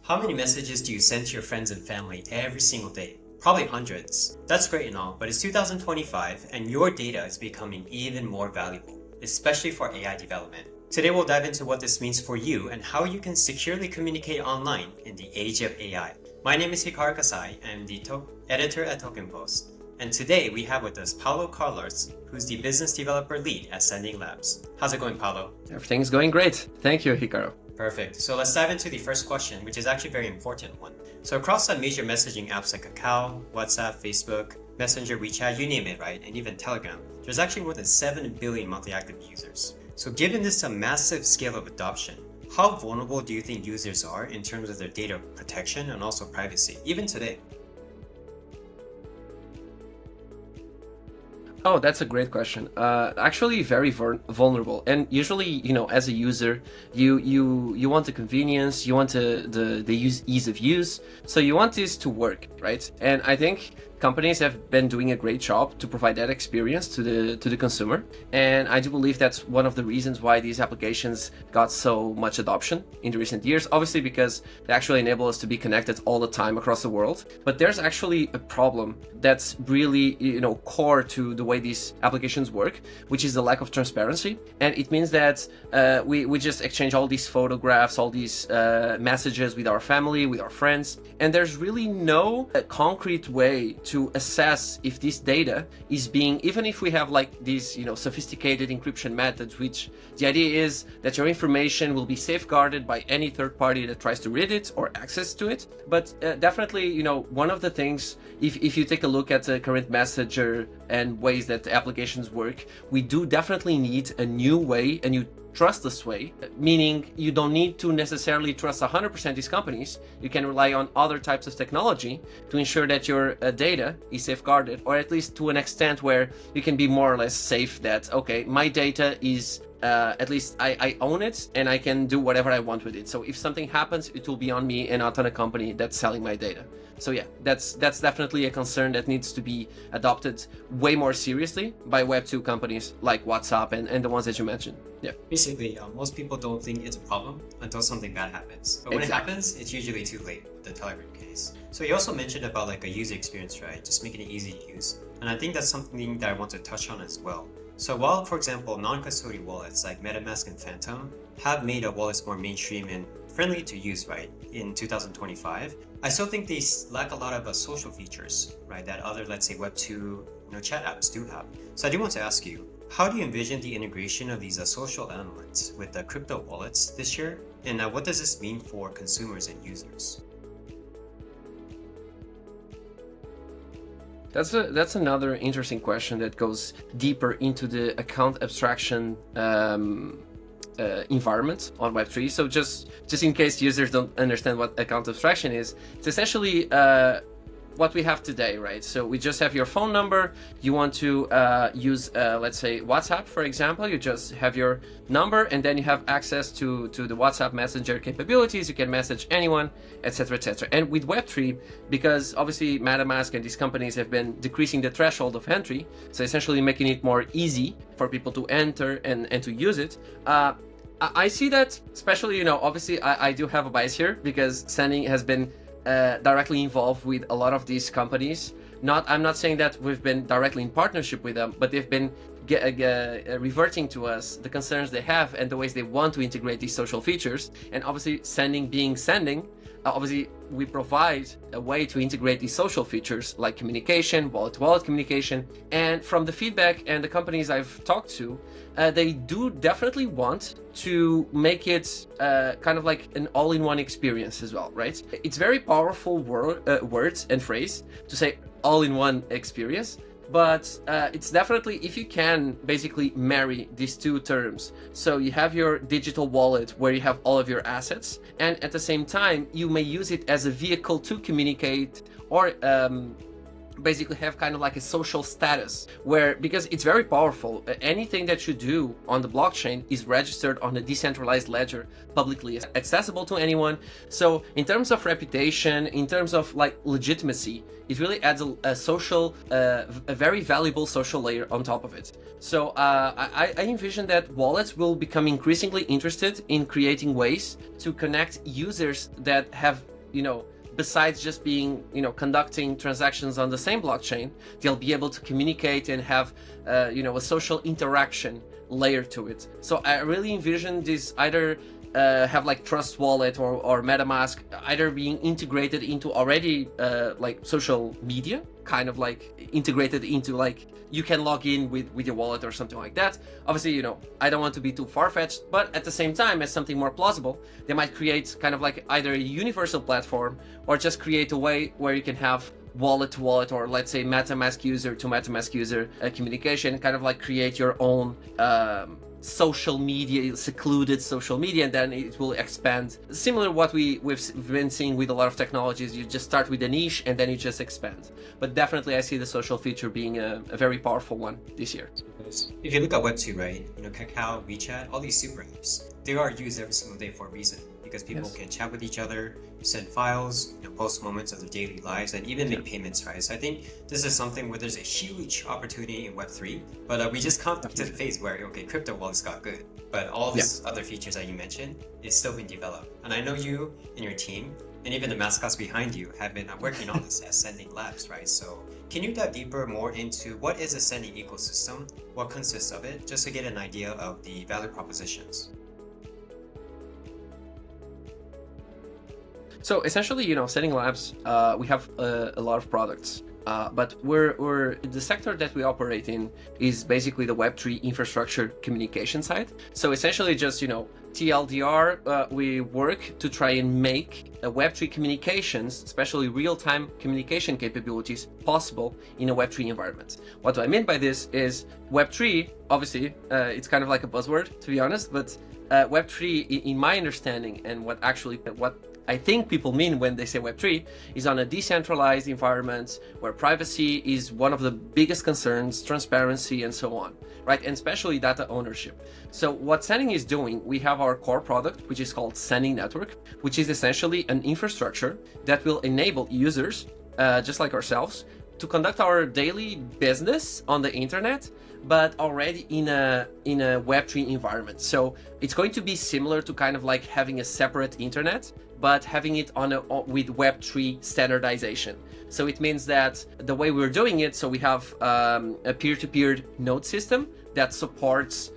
How many messages do you send to your friends and family every single day? Probably hundreds. That's great and all, but it's 2025 and your data is becoming even more valuable, especially for AI development. Today we'll dive into what this means for you and how you can securely communicate online in the age of AI. My name is Hikaru Kasai. I'm the editor at Token Post. And today we have with us Paulo Carlos, who's the business developer lead at Sending Labs. How's it going, Paulo? Everything's going great. Thank you, Hikaru. Perfect. So let's dive into the first question, which is actually a very important one. So across some major messaging apps like Kakao, WhatsApp, Facebook, Messenger, WeChat, you name it, right? And even Telegram, there's actually more than 7 billion monthly active users. So given this a massive scale of adoption, how vulnerable do you think users are in terms of their data protection and also privacy, even today? Oh, that's a great question. Actually, very vulnerable. And usually, as a user, you want the convenience, you want the ease of use. So you want this to work, right? And I think companies have been doing a great job to provide that experience to the consumer. And I do believe that's one of the reasons why these applications got so much adoption in the recent years. Obviously, because they actually enable us to be connected all the time across the world. But there's actually a problem that's really, core to the way these applications work, which is the lack of transparency. And it means that we just exchange all these photographs, all these messages with our family, with our friends. And there's really no concrete way to assess if this data is being, even if we have like these, sophisticated encryption methods, which the idea is that your information will be safeguarded by any third party that tries to read it or access to it. But definitely, one of the things, if you take a look at the current messenger and ways that the applications work, we do definitely need a new way, a new trustless way, meaning you don't need to necessarily trust 100% these companies. You can rely on other types of technology to ensure that your data is safeguarded, or at least to an extent where you can be more or less safe that, okay, my data is at least I own it and I can do whatever I want with it. So if something happens, it will be on me and not on a company that's selling my data. So yeah, that's definitely a concern that needs to be adopted way more seriously by Web2 companies like WhatsApp and the ones that you mentioned. Yeah. Basically, most people don't think it's a problem until something bad happens. But when it happens, it's usually too late, the Telegram case. So you also mentioned about like a user experience, right? Just making it easy to use. And I think that's something that I want to touch on as well. So while, for example, non-custodial wallets like MetaMask and Phantom have made wallets more mainstream and friendly to use, right, in 2025, I still think they lack a lot of social features, right, that other, let's say, Web2 chat apps do have. So I do want to ask you, how do you envision the integration of these social elements with the crypto wallets this year? And what does this mean for consumers and users? That's another interesting question that goes deeper into the account abstraction environment on Web3. So just in case users don't understand what account abstraction is, it's essentially what we have today, right? So we just have your phone number. You want to use, let's say, WhatsApp, for example. You just have your number, and then you have access to the WhatsApp Messenger capabilities. You can message anyone, etc., etc. And with Web3, because obviously MetaMask and these companies have been decreasing the threshold of entry, so essentially making it more easy for people to enter and to use it. I see that, especially, obviously I do have a bias here because Sending has been directly involved with a lot of these companies. I'm not saying that we've been directly in partnership with them, but they've been reverting to us the concerns they have and the ways they want to integrate these social features. And obviously Sending, obviously we provide a way to integrate these social features like communication, wallet-to-wallet communication. And from the feedback and the companies I've talked to, they do definitely want to make it kind of like an all-in-one experience as well, right? It's very powerful words and phrase to say all-in-one experience, but it's definitely, if you can basically marry these two terms. So you have your digital wallet where you have all of your assets, and at the same time, you may use it as a vehicle to communicate or basically have kind of like a social status where, because it's very powerful, anything that you do on the blockchain is registered on a decentralized ledger, publicly accessible to anyone. So in terms of reputation, in terms of like legitimacy, it really adds a social, a very valuable social layer on top of it. So I envision that wallets will become increasingly interested in creating ways to connect users that have besides just being, conducting transactions on the same blockchain, they'll be able to communicate and have, a social interaction layer to it. So I really envision this either have like Trust Wallet or MetaMask either being integrated into already like social media, kind of like integrated into like you can log in with your wallet or something like that. Obviously, I don't want to be too far-fetched, but at the same time, as something more plausible, they might create kind of like either a universal platform or just create a way where you can have wallet to wallet, or let's say MetaMask user to MetaMask user communication, kind of like create your own social media, secluded social media, and then it will expand. Similar to what we've been seeing with a lot of technologies, you just start with a niche and then you just expand. But definitely I see the social feature being a very powerful one this year. If you look at Web2, right, Kakao, WeChat, all these super apps, they are used every single day for a reason, because people can chat with each other, send files, post moments of their daily lives, and even make payments, right? So I think this is something where there's a huge opportunity in Web3, but we just come to the phase where, okay, crypto wallets got good, but all these other features that you mentioned is still being developed. And I know you and your team, and even the mascots behind you, have been working on this at Sending Labs, right? So can you dive deeper more into what is a Sending ecosystem, what consists of it, just to get an idea of the value propositions? So essentially, Sending Labs, we have a lot of products, but we're the sector that we operate in is basically the Web3 infrastructure communication side. So essentially, just TLDR, we work to try and make Web3 communications, especially real-time communication capabilities, possible in a Web3 environment. What do I mean by this is Web3, obviously, it's kind of like a buzzword, to be honest, but Web3, in my understanding, and what I think people mean when they say Web3 is on a decentralized environment where privacy is one of the biggest concerns, transparency, and so on, right? And especially data ownership. So what Sending is doing, we have our core product, which is called Sending Network, which is essentially an infrastructure that will enable users, just like ourselves, to conduct our daily business on the internet, but already in a Web3 environment. So it's going to be similar to kind of like having a separate internet, but having it with Web3 standardization. So it means that the way we're doing it, so we have a peer-to-peer node system that supports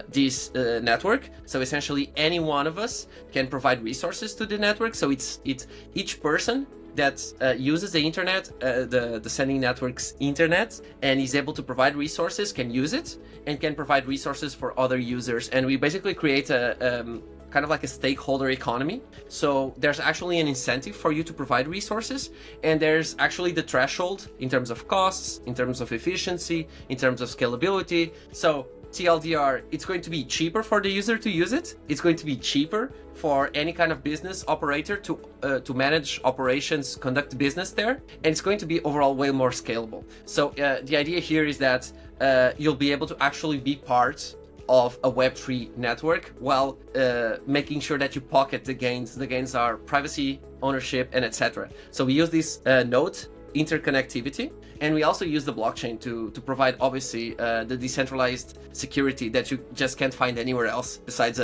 this network. So essentially any one of us can provide resources to the network. So it's each person that uses the internet, the Sending Network's internet, and is able to provide resources, can use it, and can provide resources for other users. And we basically create a kind of like a stakeholder economy. So there's actually an incentive for you to provide resources, and there's actually the threshold in terms of costs, in terms of efficiency, in terms of scalability. So TLDR, it's going to be cheaper for the user to use it. It's going to be cheaper for any kind of business operator to manage operations, conduct business there, and it's going to be overall way more scalable. So the idea here is that you'll be able to actually be part of a Web3 network while making sure that you pocket the gains. The gains are privacy, ownership, and etc. So we use this node interconnectivity, and we also use the blockchain to provide obviously the decentralized security that you just can't find anywhere else besides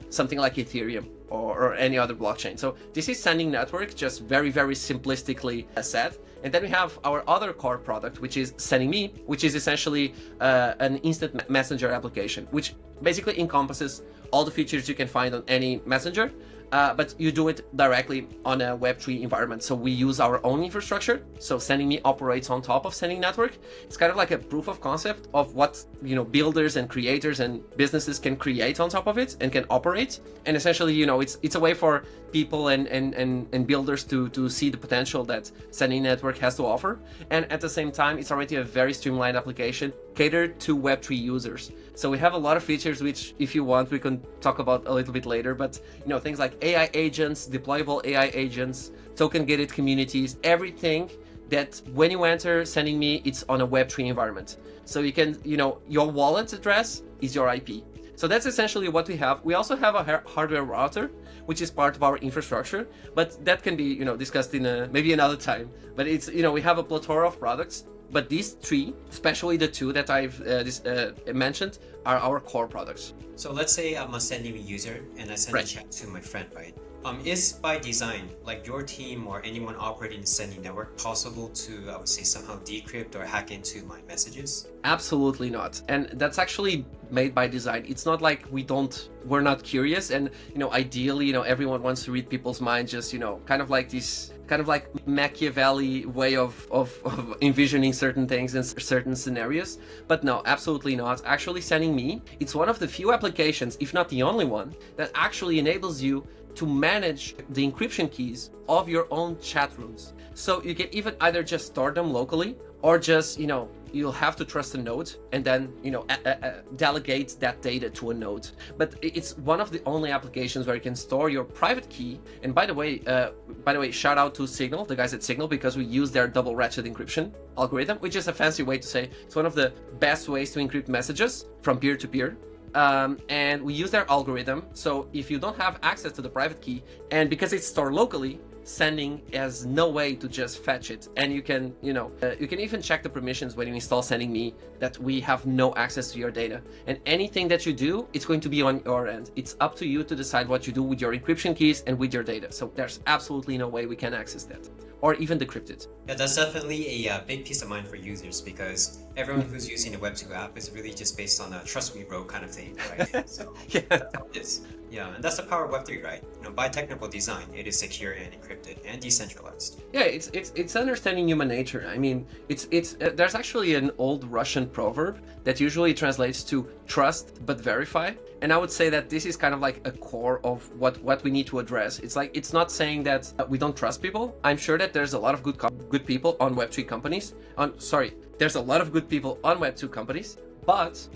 something like Ethereum or any other blockchain. So this is Sending Network, just very simplistically said. And then we have our other core product, which is Sending Me, which is essentially an instant messenger application, which basically encompasses all the features you can find on any messenger, but you do it directly on a Web3 environment. So we use our own infrastructure. So Sending Me operates on top of Sending Network. It's kind of like a proof of concept of what builders and creators and businesses can create on top of it and can operate. And essentially, it's a way for people and builders to see the potential that Sending Network has to offer. And at the same time, it's already a very streamlined application catered to Web3 users. So we have a lot of features which, if you want, we can talk about a little bit later, but things like AI agents, deployable AI agents, token gated communities, everything that when you enter Sending Me, it's on a Web3 environment. So you can, your wallet address is your IP. So that's essentially what we have. We also have a hardware router, which is part of our infrastructure, but that can be, discussed in maybe another time. But it's, we have a plethora of products, but these three, especially the two that I've mentioned, are our core products. So let's say I'm a Sending Me user and I send a chat to my friend, right? Is by design, like your team or anyone operating the Sending network, possible to, I would say, somehow decrypt or hack into my messages? Absolutely not. And that's actually made by design. It's not like we're not curious, and ideally, everyone wants to read people's minds, just kind of like Machiavelli way of envisioning certain things in certain scenarios. But no, absolutely not. Actually, Sending Me, it's one of the few applications, if not the only one, that actually enables you to manage the encryption keys of your own chat rooms. So you can even either just store them locally, or just, you'll have to trust a node and then, delegate that data to a node. But it's one of the only applications where you can store your private key. And by the way, shout out to Signal, the guys at Signal, because we use their double ratchet encryption algorithm, which is a fancy way to say it's one of the best ways to encrypt messages from peer to peer. And we use their algorithm. So if you don't have access to the private key, and because it's stored locally, Sending has no way to just fetch it. And you can even check the permissions when you install Sending Me, that we have no access to your data. And anything that you do, it's going to be on your end. It's up to you to decide what you do with your encryption keys and with your data. So there's absolutely no way we can access that, or even decrypt it. Yeah, that's definitely a big peace of mind for users, because everyone who's using the Web2 app is really just based on a trust me bro kind of thing, right? So Yeah. that's how it is. Yeah, and that's the power of Web3, right? By technical design, it is secure and encrypted and decentralized. Yeah, it's understanding human nature. I mean, it's there's actually an old Russian proverb that usually translates to trust but verify, and I would say that this is kind of like a core of what we need to address. It's like, it's not saying that we don't trust people. I'm sure that there's a lot of good people on Web3 companies. There's a lot of good people on Web2 companies. But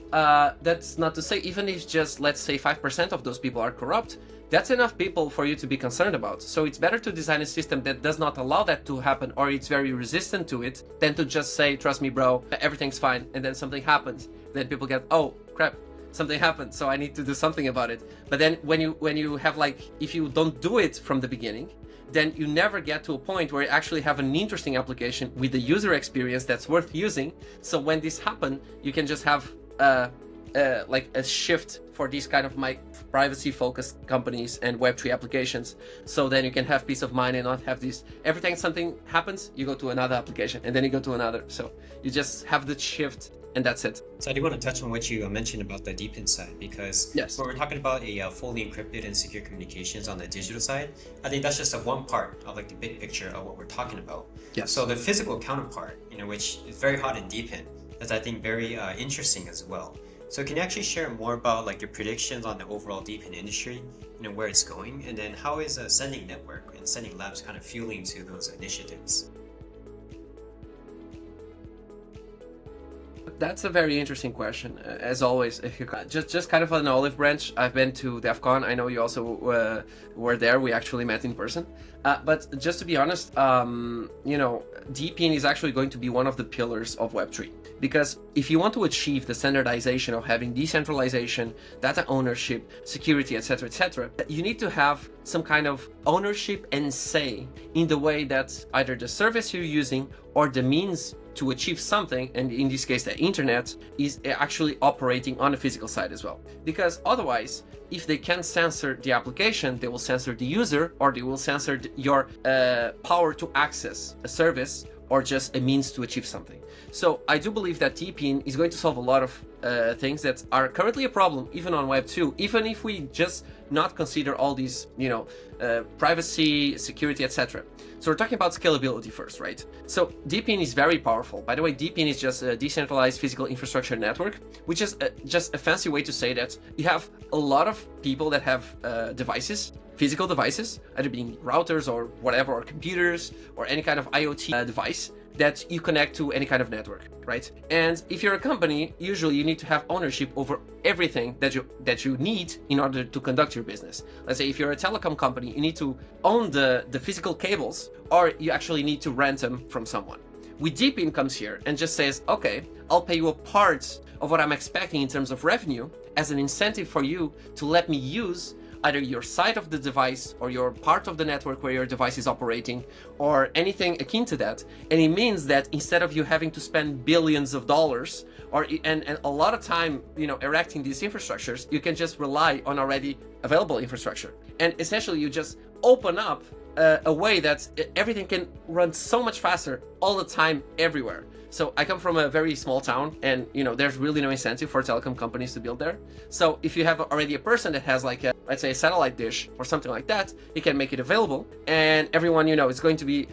that's not to say, even if just, let's say, 5% of those people are corrupt, that's enough people for you to be concerned about. So it's better to design a system that does not allow that to happen, or it's very resistant to it, than to just say, trust me, bro, everything's fine, and then something happens. Then people get, oh, crap, something happened, so I need to do something about it. But then when you have, like, if you don't do it from the beginning, then you never get to a point where you actually have an interesting application with the user experience that's worth using. So when this happens, you can just have like a shift for these kind of privacy-focused companies and Web3 applications. So then you can have peace of mind and not have this, every time something happens, you go to another application and then you go to another. So you just have the shift, and that's it. So I do want to touch on what you mentioned about the DePIN side, because Yes. when we're talking about a fully encrypted and secure communications on the digital side, I think that's just a one part of like the big picture of what we're talking about. Yes. So the physical counterpart, which is very hot in DePIN, that's I think very interesting as well. So can you actually share more about like your predictions on the overall DePIN industry, where it's going, and then how is Sending Network and Sending Labs kind of fueling to those initiatives? That's a very interesting question. As always, just kind of an olive branch. I've been to DEF CON. I know you also were there. We actually met in person. But just to be honest, DePIN is actually going to be one of the pillars of Web3. Because if you want to achieve the standardization of having decentralization, data ownership, security, etc., you need to have some kind of ownership and say in the way that either the service you're using or the means to achieve something, and in this case the internet, is actually operating on the physical side as well. Because otherwise, if they can censor the application, they will censor the user, or they will censor your power to access a service or just a means to achieve something. So I do believe that DePIN is going to solve a lot of things that are currently a problem, even on Web 2, even if we just not consider all these, privacy, security, etc. So we're talking about scalability first, right? So DePIN is very powerful. By the way, DePIN is just a decentralized physical infrastructure network, which is just a fancy way to say that you have a lot of people that have devices, physical devices, either being routers or whatever, or computers, or any kind of IoT device that you connect to any kind of network, right? And if you're a company, usually you need to have ownership over everything that you need in order to conduct your business. Let's say if you're a telecom company, you need to own the physical cables, or you actually need to rent them from someone. With DePIN comes here and just says, okay, I'll pay you a part of what I'm expecting in terms of revenue as an incentive for you to let me use either your side of the device or your part of the network where your device is operating or anything akin to that. And it means that instead of you having to spend billions of dollars and a lot of time, erecting these infrastructures, you can just rely on already available infrastructure. And essentially you just open up a way that everything can run so much faster all the time everywhere. So I come from a very small town, and there's really no incentive for telecom companies to build there. So if you have already a person that has like let's say a satellite dish or something like that, he can make it available, and everyone is going to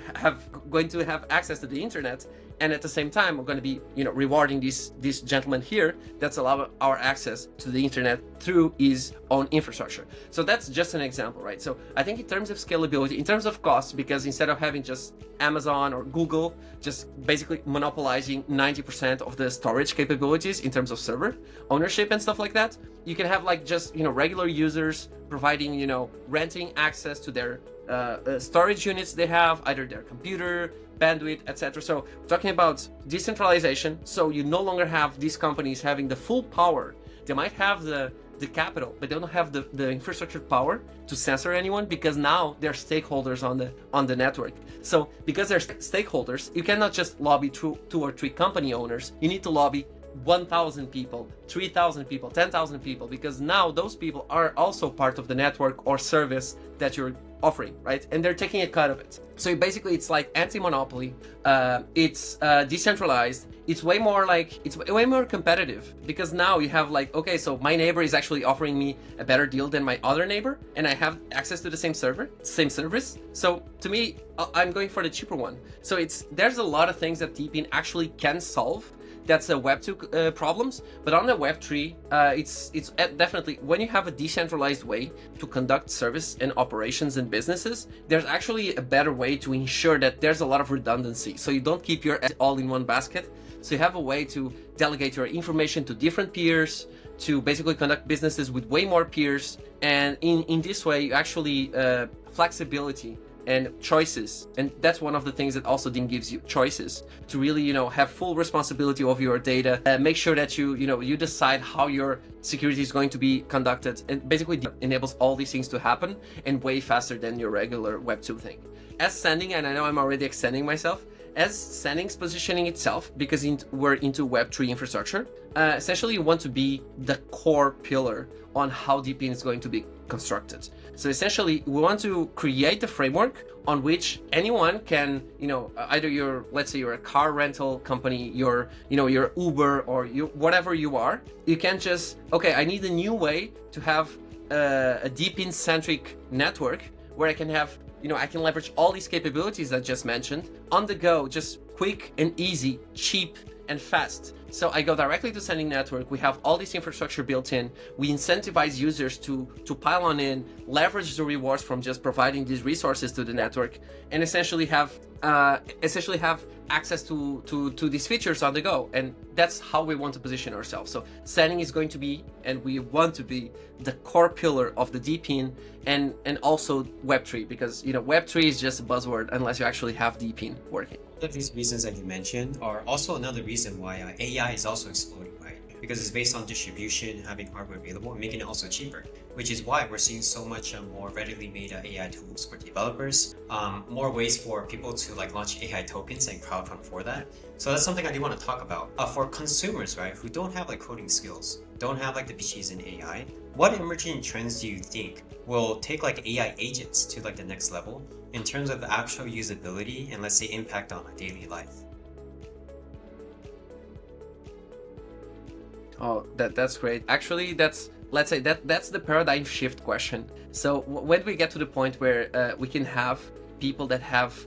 have access to the internet. And at the same time, we're going to be, rewarding this gentleman here that's allowing our access to the internet through his own infrastructure. So that's just an example, right? So I think in terms of scalability, in terms of cost, because instead of having just Amazon or Google just basically monopolizing 90% of the storage capabilities in terms of server ownership and stuff like that, you can have like just, regular users providing, renting access to their storage units they have, either their computer, bandwidth, etc. So we're talking about decentralization. So you no longer have these companies having the full power. They might have the capital, but they don't have the infrastructure power to censor anyone, because now they're stakeholders on the network. So because they're stakeholders, you cannot just lobby two or three company owners. You need to lobby 1,000 people, 3,000 people, 10,000 people, because now those people are also part of the network or service that you're offering, right? And they're taking a cut of it. So basically it's like anti-monopoly, it's decentralized, it's way more competitive, because now you have like, okay, so my neighbor is actually offering me a better deal than my other neighbor, and I have access to the same service. So to me, I'm going for the cheaper one. So there's a lot of things that DePIN actually can solve. That's the Web 2 problems, but on the Web 3, it's definitely, when you have a decentralized way to conduct service and operations and businesses, there's actually a better way to ensure that there's a lot of redundancy. So you don't keep your eggs all in one basket. So you have a way to delegate your information to different peers, to basically conduct businesses with way more peers. And in this way, you actually flexibility and choices, and that's one of the things that also DePIN gives you, choices to really have full responsibility of your data, make sure that you decide how your security is going to be conducted, and basically enables all these things to happen and way faster than your regular Web 2 thing. As Sending, and I know I'm already extending myself, as Sending's positioning itself, because we're into Web 3 infrastructure, essentially you want to be the core pillar on how DePIN is going to be constructed. So essentially we want to create a framework on which anyone can, either let's say you're a car rental company, you're Uber, or whatever you are, you can just, okay, I need a new way to have a DePIN centric network where I can have, I can leverage all these capabilities I just mentioned on the go, just quick and easy, cheap and fast. So I go directly to Sending network. We have all this infrastructure built in. We incentivize users to pile on in, leverage the rewards from just providing these resources to the network, and essentially have access to these features on the go. And that's how we want to position ourselves. So Sending is going to be, and we want to be, the core pillar of the DePIN and also Web3, because Web3 is just a buzzword unless you actually have DePIN working. Of these reasons that you mentioned are also another reason why AI is also exploding, right? Because it's based on distribution, having hardware available, and making it also cheaper, which is why we're seeing so much more readily made AI tools for developers, more ways for people to launch AI tokens and crowdfund for that. So that's something I do want to talk about. For consumers, right, who don't have coding skills, don't have the PhDs in AI, what emerging trends do you think will take AI agents to the next level in terms of the actual usability and, let's say, impact on a daily life? Oh, that's great. Actually, that's the paradigm shift question. So when we get to the point where we can have people that have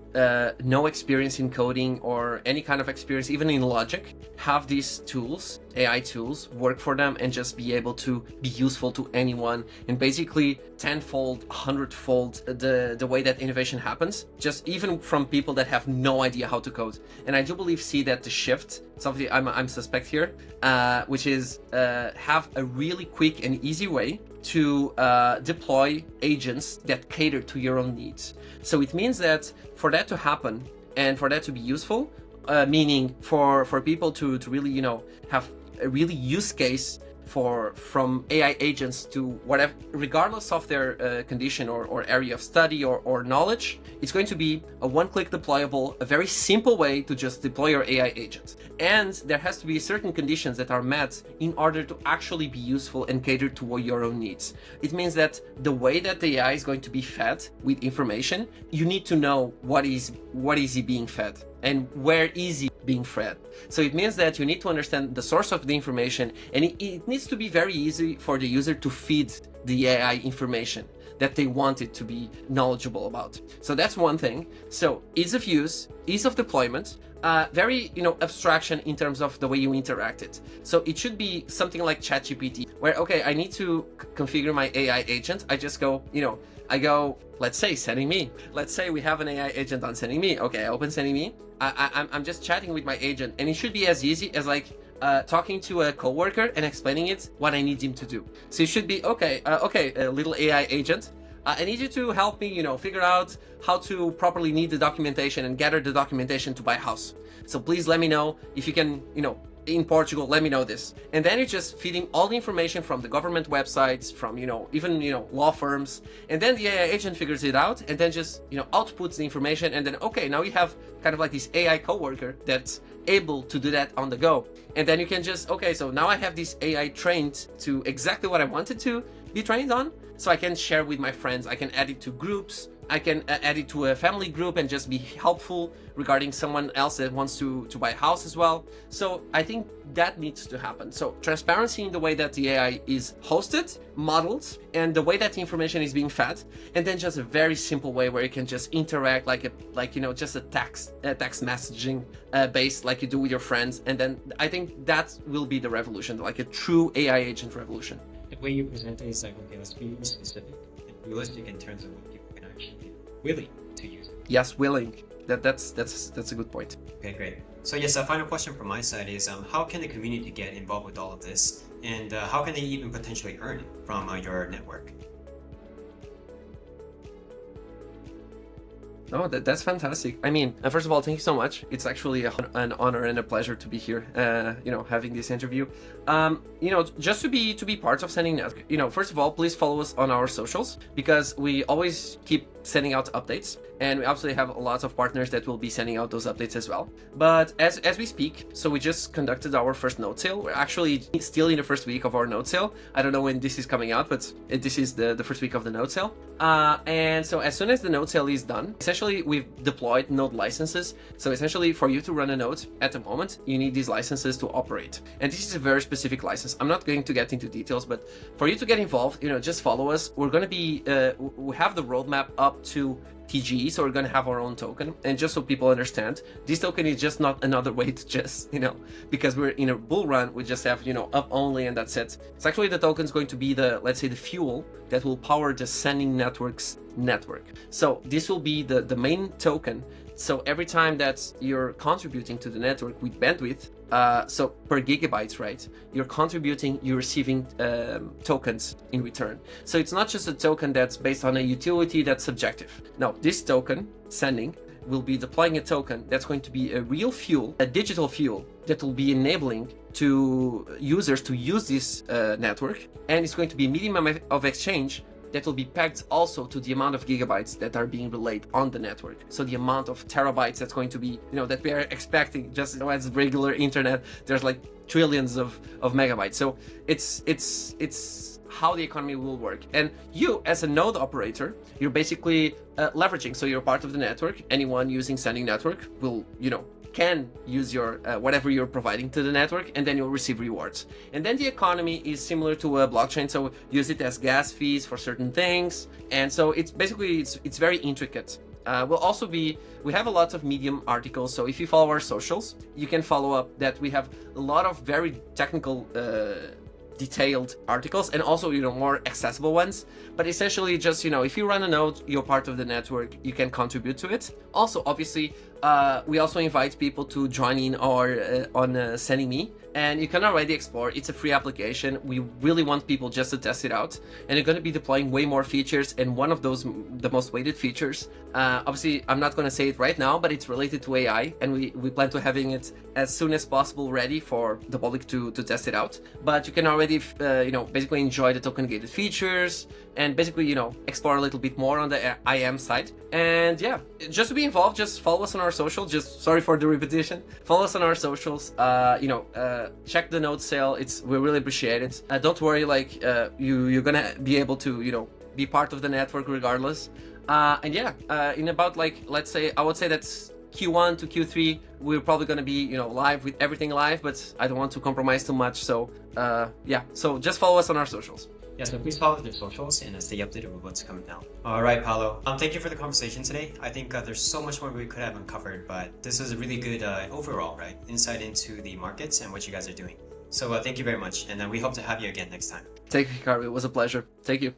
no experience in coding or any kind of experience even in logic, have these tools, AI tools, work for them and just be able to be useful to anyone, and basically tenfold, 100-fold the way that innovation happens, just even from people that have no idea how to code. And I do see that the shift, something I'm suspect here, which is have a really quick and easy way to deploy agents that cater to your own needs. So it means that for that to happen and for that to be useful, meaning for people to really have a really use case from AI agents to whatever, regardless of their condition or area of study or knowledge. It's going to be a one-click deployable, a very simple way to just deploy your AI agent. And there has to be certain conditions that are met in order to actually be useful and cater to your own needs. It means that the way that the AI is going to be fed with information, you need to know what is he being fed and where is he being fed. So it means that you need to understand the source of the information, and it needs to be very easy for the user to feed the AI information that they want it to be knowledgeable about. So that's one thing. So ease of use, ease of deployment, very abstraction in terms of the way you interact it. So it should be something like ChatGPT, where okay, I need to configure my AI agent. I just go, I go, let's say Sending Me. Let's say we have an AI agent on Sending Me. Okay, I open Sending Me. I'm just chatting with my agent, and it should be as easy as like talking to a coworker and explaining it what I need him to do. So it should be okay, little AI agent. I need you to help me, figure out how to properly need the documentation and gather the documentation to buy a house. So please let me know if you can, in Portugal, let me know this. And then you just feed him all the information from the government websites, from, even, law firms. And then the AI agent figures it out and then just, outputs the information. And then, okay, now you have kind of like this AI coworker that's able to do that on the go. And then you can just, okay, so now I have this AI trained to exactly what I wanted to be trained on. So I can share with my friends, I can add it to groups, I can add it to a family group and just be helpful regarding someone else that wants to buy a house as well. So I think that needs to happen. So transparency in the way that the AI is hosted, modeled, and the way that the information is being fed, and then just a very simple way where you can just interact just a text messaging based like you do with your friends. And then I think that will be the revolution, like a true AI agent revolution. The way you present it is like, okay, let's be specific and realistic in terms of what people can actually be willing to use. Yes, willing. That's a good point. Okay, great. So yes, a final question from my side is, how can the community get involved with all of this, and how can they even potentially earn from your network? Oh, that's fantastic. I mean, first of all, thank you so much. It's actually an honor and a pleasure to be here, having this interview. Just to be part of Sending Network, first of all, please follow us on our socials, because we always keep sending out updates, and we absolutely have lots of partners that will be sending out those updates as well. But as we speak, so we just conducted our first node sale. We're actually still in the first week of our node sale. I don't know when this is coming out, but this is the first week of the node sale. And so as soon as the node sale is done, essentially we've deployed node licenses. So essentially for you to run a node at the moment, you need these licenses to operate. And this is a very specific license. I'm not going to get into details, but for you to get involved, just follow us. We're going to be, we have the roadmap up to TGE, so we're going to have our own token. And just so people understand, this token is just not another way to just, because we're in a bull run, we just have, up only and that's it. It's actually the token is going to be let's say the fuel that will power the Sending Network's network. So this will be the main token. So every time that you're contributing to the network with bandwidth, so per gigabytes, right, you're contributing, you're receiving tokens in return. So it's not just a token that's based on a utility that's subjective. No, this token, Sending, will be deploying a token that's going to be a real fuel, a digital fuel that will be enabling to users to use this network, and it's going to be a medium of exchange that will be pegged also to the amount of gigabytes that are being relayed on the network. So the amount of terabytes that's going to be, that we are expecting, just as regular internet, there's like trillions of megabytes. So it's how the economy will work. And you, as a node operator, you're basically leveraging. So you're part of the network. Anyone using Sending Network will, can use your whatever you're providing to the network, and then you'll receive rewards. And then the economy is similar to a blockchain, so use it as gas fees for certain things. And so it's basically it's very intricate. We have a lot of Medium articles, so if you follow our socials, you can follow up that we have a lot of very technical detailed articles, and also more accessible ones. But essentially just if you run a node, you're part of the network, you can contribute to it. Also obviously we also invite people to join in our on Sending Me, and you can already explore. It's a free application. We really want people just to test it out, and you're going to be deploying way more features, and one of those, the most weighted features, obviously I'm not going to say it right now, but it's related to AI, and we plan to having it as soon as possible ready for the public to test it out. But you can already, basically enjoy the token gated features and basically, explore a little bit more on the IAM side. And yeah, just to be involved, just follow us on our social. Just sorry for the repetition. Follow us on our socials. Check the node sale. We really appreciate it. Don't worry, you're gonna be able to, be part of the network regardless. In about let's say, I would say that's Q1 to Q3, we're probably going to be, live with everything live, but I don't want to compromise too much. So, so just follow us on our socials. Yeah, so please follow their socials and stay updated with what's coming down. All right, Paolo. Thank you for the conversation today. I think there's so much more we could have uncovered, but this was a really good overall, right, insight into the markets and what you guys are doing. So thank you very much, and we hope to have you again next time. Thank you, Ricardo. It was a pleasure. Thank you.